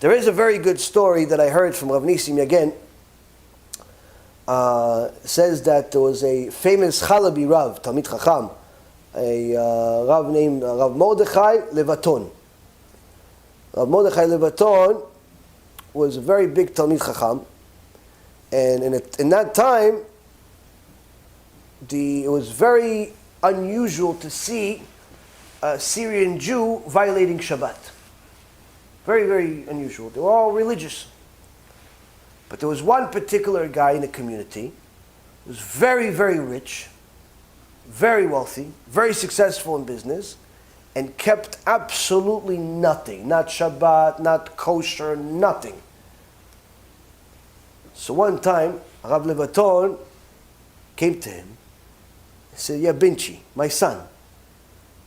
There is a very good story that I heard from Rav Nissim again. Says that there was a famous Chalabi Rav, Talmid Chacham, a Rav named Rav Mordechai Levaton. Rav Mordechai Levaton was a very big Talmid Chacham, and in that time, it was very unusual to see a Syrian Jew violating Shabbat. Very, very unusual. They were all religious. But there was one particular guy in the community who was very, very rich, very wealthy, very successful in business, and kept absolutely nothing. Not Shabbat, not kosher, nothing. So one time, Rav Levaton came to him and said, "Yeah, Binchi, my son,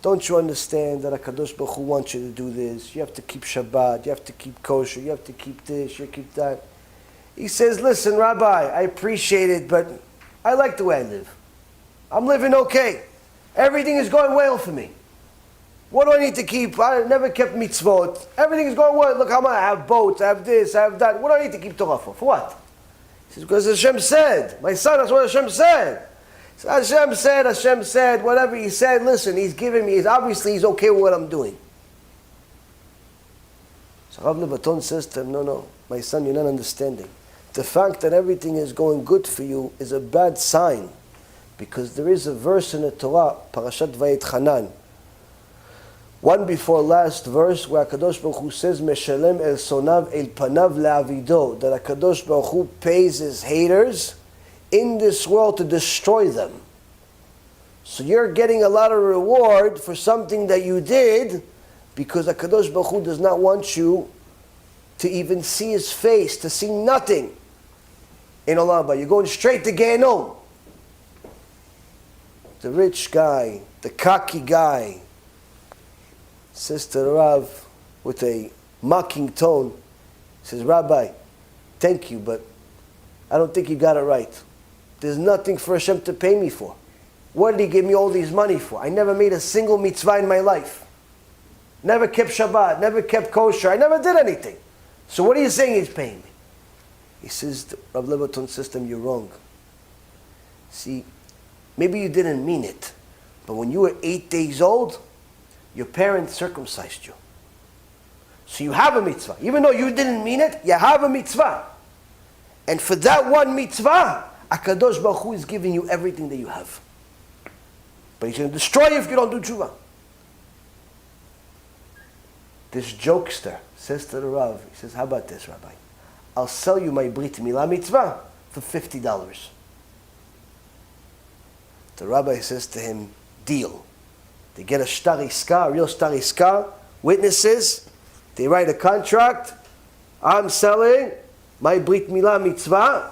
don't you understand that HaKadosh Baruch Hu wants you to do this? You have to keep Shabbat, you have to keep kosher, you have to keep this, you keep that." He says, "Listen, Rabbi, I appreciate it, but I like the way I live. I'm living okay. Everything is going well for me. What do I need to keep? I never kept mitzvot. Everything is going well. Look how much I have boats, I have this, I have that. What do I need to keep Torah for? For what?" He says, "Because Hashem said. My son, that's what Hashem said." So Hashem said, whatever he said, listen, he's giving me, obviously he's okay with what I'm doing. So Rav Levaton says to him, no, my son, you're not understanding. The fact that everything is going good for you is a bad sign. Because there is a verse in the Torah, Parashat Vayetchanan, one before last verse, where HaKadosh Baruch Hu says, Meshalem el sonav el panav le'avido, that HaKadosh Baruch Hu pays his haters in this world to destroy them. So you're getting a lot of reward for something that you did, because HaKadosh Baruch Hu does not want you to even see his face, to see nothing in Olam. You're going straight to Gehenom. The rich guy, the cocky guy, says to the Rav with a mocking tone, says, "Rabbi, thank you, but I don't think you got it right. There's nothing for Hashem to pay me for. What did he give me all these money for? I never made a single mitzvah in my life. Never kept Shabbat, never kept kosher, I never did anything. So what are you saying he's paying me?" He says, Rav Levaton says to him, "You're wrong. See, maybe you didn't mean it, but when you were 8 days old, your parents circumcised you. So you have a mitzvah. Even though you didn't mean it, you have a mitzvah. And for that one mitzvah, HaKadosh Baruch Hu is giving you everything that you have. But he's going to destroy you if you don't do tshuva." This jokester says to the Rav, he says, "How about this, Rabbi? I'll sell you my Brit Milah mitzvah for $50. The Rabbi says to him, "Deal." They get a shtar iska, a real shtar iska, witnesses, they write a contract. I'm selling my Brit Milah mitzvah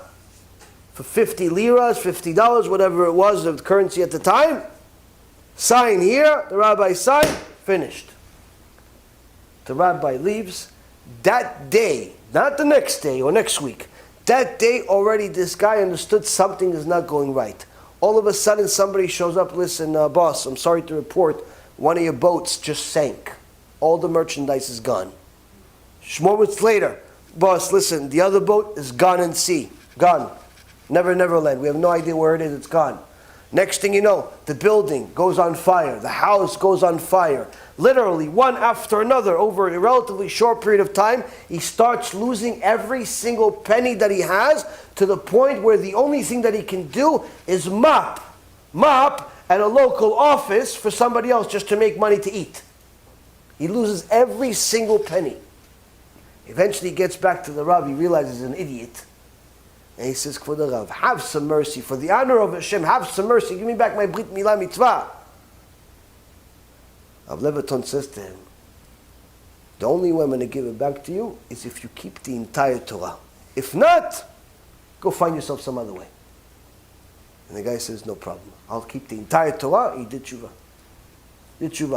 for 50 liras, $50, whatever it was of the currency at the time. Sign here, the rabbi signed, finished. The rabbi leaves. That day, not the next day or next week, that day already this guy understood something is not going right. All of a sudden somebody shows up, "Listen, boss, I'm sorry to report, one of your boats just sank. All the merchandise is gone." Moments later, "Boss, listen, the other boat is gone in sea. Gone. Never land. We have no idea where it is. It's gone." Next thing you know, the building goes on fire. The house goes on fire. Literally, one after another, over a relatively short period of time, he starts losing every single penny that he has, to the point where the only thing that he can do is mop at a local office for somebody else just to make money to eat. He loses every single penny. Eventually he gets back to the Rav. He realizes he's an idiot. And he says, "Kvod Rav, have some mercy. For the honor of Hashem, have some mercy. Give me back my Brit Milah mitzvah." Rav Levaton says to him, "The only way I'm going to give it back to you is if you keep the entire Torah. If not, go find yourself some other way." And the guy says, "No problem. I'll keep the entire Torah." He did tshuva.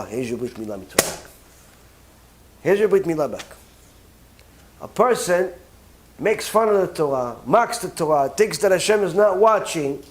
Here's your Brit Milah mitzvah back. Here's your Brit Milah back. A person makes fun of the Torah, mocks the Torah, thinks that Hashem is not watching.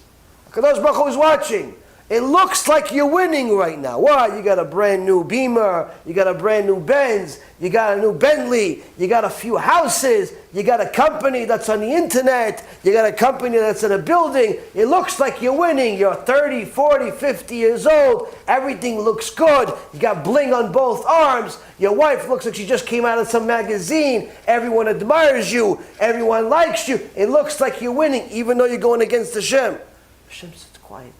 HaKadosh Baruch Hu is watching. It looks like you're winning right now. Why? You got a brand new Beamer, you got a brand new Benz, you got a new Bentley, you got a few houses, you got a company that's on the internet, you got a company that's in a building. It looks like you're winning. You're 30, 40, 50 years old. Everything looks good. You got bling on both arms. Your wife looks like she just came out of some magazine. Everyone admires you. Everyone likes you. It looks like you're winning, even though you're going against Hashem. Hashem sits quiet.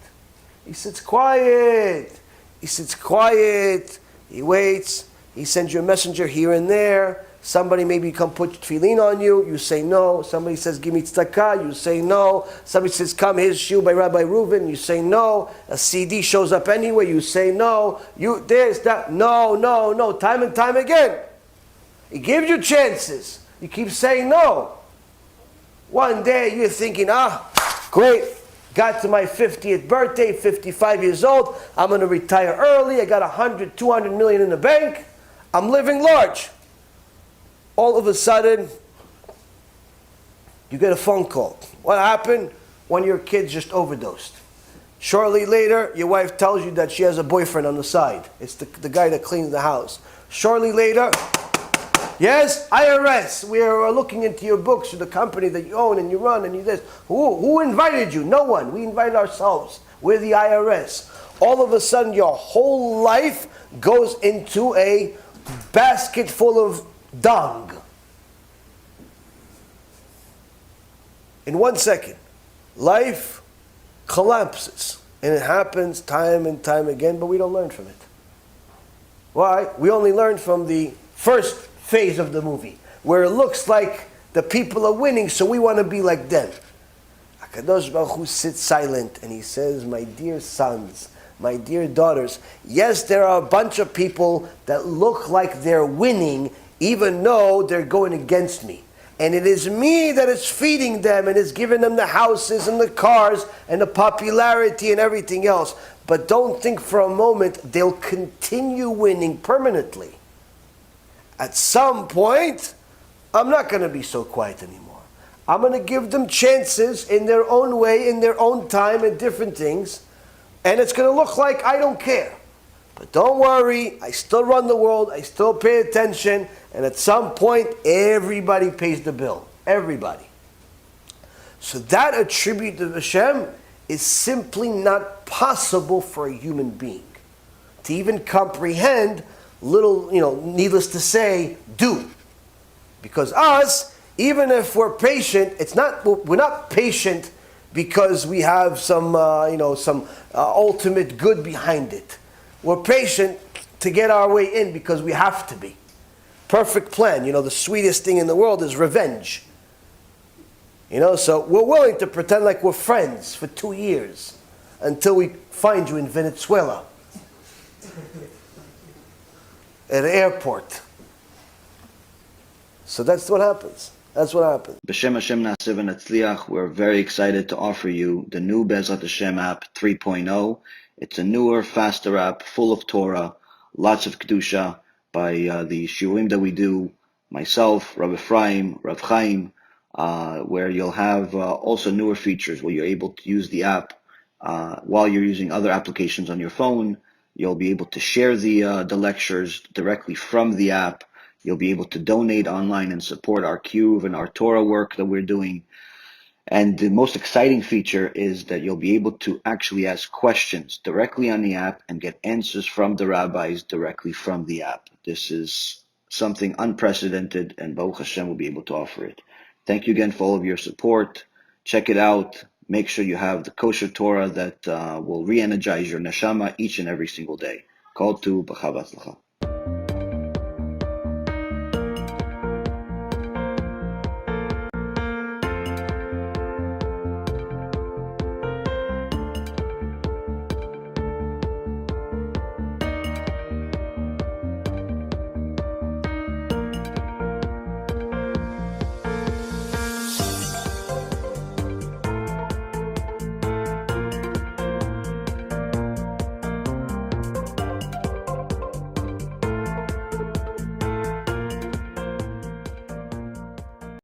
He sits quiet. He sits quiet. He waits. He sends you a messenger here and there. Somebody maybe come put tefillin on you. You say no. Somebody says, give me tzedakah. You say no. Somebody says, come, here's Shiur by Rabbi Reuven. You say no. A CD shows up anyway. You say no. There's that. No. Time and time again. He gives you chances. You keep saying no. One day you're thinking, great. Got to my 50th birthday, 55 years old. I'm going to retire early. I got 100, 200 million in the bank. I'm living large. All of a sudden, you get a phone call. What happened? One of your kids just overdosed. Shortly later, your wife tells you that she has a boyfriend on the side. It's the guy that cleans the house. Shortly later, yes, IRS, we are looking into your books, the company that you own and you run and you this. Who invited you? No one. We invited ourselves. We're the IRS. All of a sudden, your whole life goes into a basket full of dung. In 1 second, life collapses. And it happens time and time again, but we don't learn from it. Why? We only learn from the first phase of the movie, where it looks like the people are winning, so we want to be like them. HaKadosh Baruch Hu sits silent and he says, my dear sons, my dear daughters, yes, there are a bunch of people that look like they're winning, even though they're going against me. And it is me that is feeding them and is giving them the houses and the cars and the popularity and everything else. But don't think for a moment they'll continue winning permanently. At some point, I'm not going to be so quiet anymore. I'm going to give them chances in their own way, in their own time, and different things. And it's going to look like I don't care. But don't worry, I still run the world, I still pay attention, and at some point, everybody pays the bill. Everybody. So that attribute to Hashem is simply not possible for a human being. To even comprehend, little, needless to say, do. Because us, even if we're patient, we're not patient because we have some ultimate good behind it. We're patient to get our way in because we have to be. Perfect plan. The sweetest thing in the world is revenge. So we're willing to pretend like we're friends for 2 years until we find you in Venezuela at an airport. So that's what happens. That's what happens. B'Shem Hashem Na'aseh V'Natzliach, we're very excited to offer you the new Be'ezrat Hashem app 3.0. It's a newer, faster app full of Torah, lots of Kedusha by the Shiurim that we do, myself, Rav Ephraim, Rav Chaim, where you'll have also newer features where you're able to use the app while you're using other applications on your phone. You'll be able to share the lectures directly from the app. You'll be able to donate online and support our Kiruv and our Torah work that we're doing. And the most exciting feature is that you'll be able to actually ask questions directly on the app and get answers from the rabbis directly from the app. This is something unprecedented, and Baruch Hashem will be able to offer it. Thank you again for all of your support. Check it out. Make sure you have the kosher Torah that will re-energize your neshama each and every single day. Call to B'chava Tzlacha.